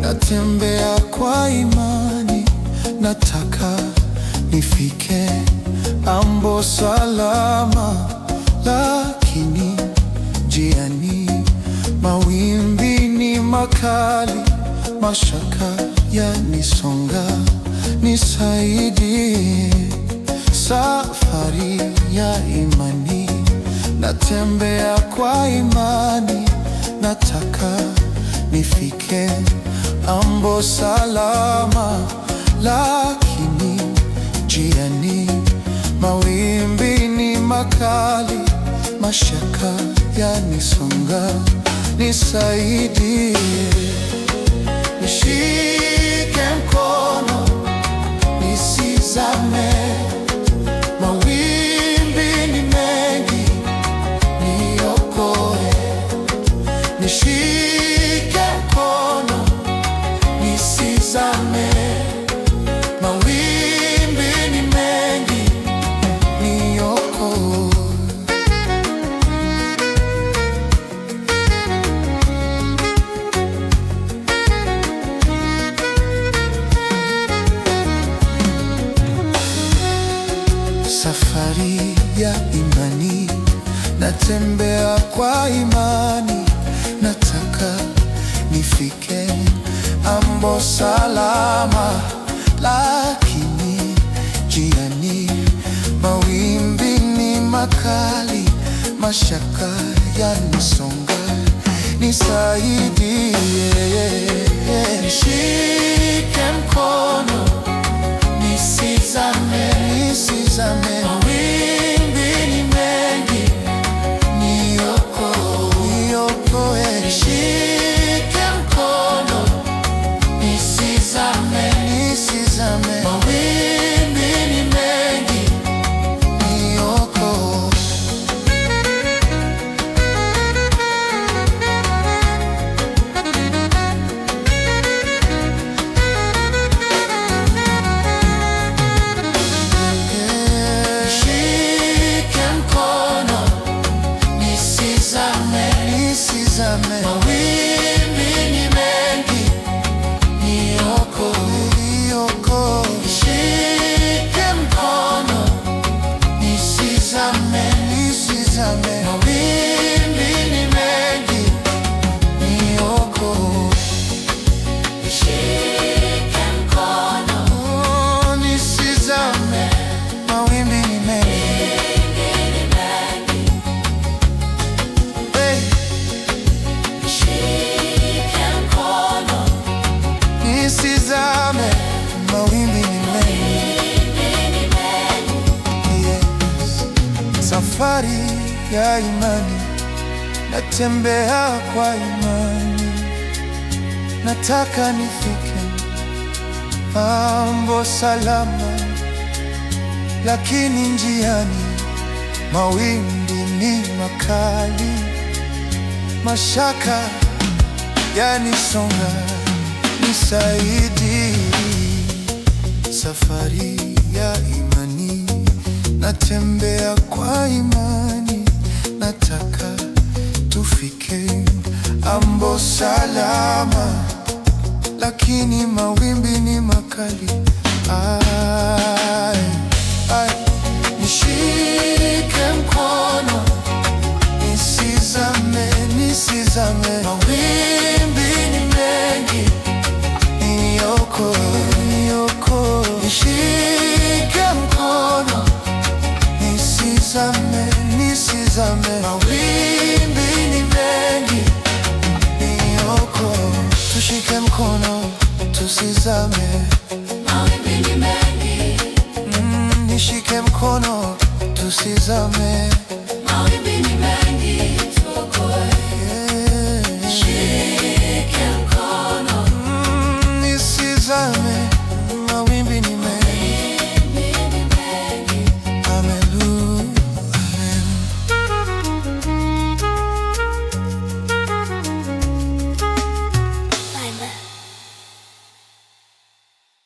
natembea kwa imani, nataka nifike ambo salama, lakini njiani mawimbi ni makali, mashaka yanisonga. Nisaidie safari ya imani, natembea kwa imani, nataka nifike ambo salama, lakini njiani mawimbi ni makali, mashaka yanisonga. Nisaidie, nishike mkono nisizame, mawimbi ni mengi, niokoe. Nishike mkono nisizame, mawimbi ni mengi, niokoe. Safari ya imani, natembea kwa imani, nataka nifike ambo salama, lakini njiani mawimbi ni makali, mashaka yanisonga. Nisaidie, nishike mkono nisizame, mawimbi ni mengi, niokoe. Nishike mkono nisizame, mawimbi ni mengi, niokoe. Mawimbi ni mengi, niokoe. Nishike mkono nisizame, mawimbi ni mengi, niokoe. Nishike mkono nisizame, mawimbi ni mengi. Nisizame, mawimbi ni mengi. Yes. Safari ya imani, natembea kwa imani, nataka nifike ambo salama, lakini njiani mawimbi ni makali, mashaka yanisonga. Nisaidie, safari ya imani, natembea kwa imani, nataka tufike ambo salama, lakini mawimbi ni makali. Nishike mkono nisizame, mawimbi ni mengi, niokoe. Nishike mkono nisizame, mawimbi ni mengi, niokoe. Tushike mkono tusizame, mawimbi ni mengi. Nishike mkono tusizame, mawimbi ni mengi.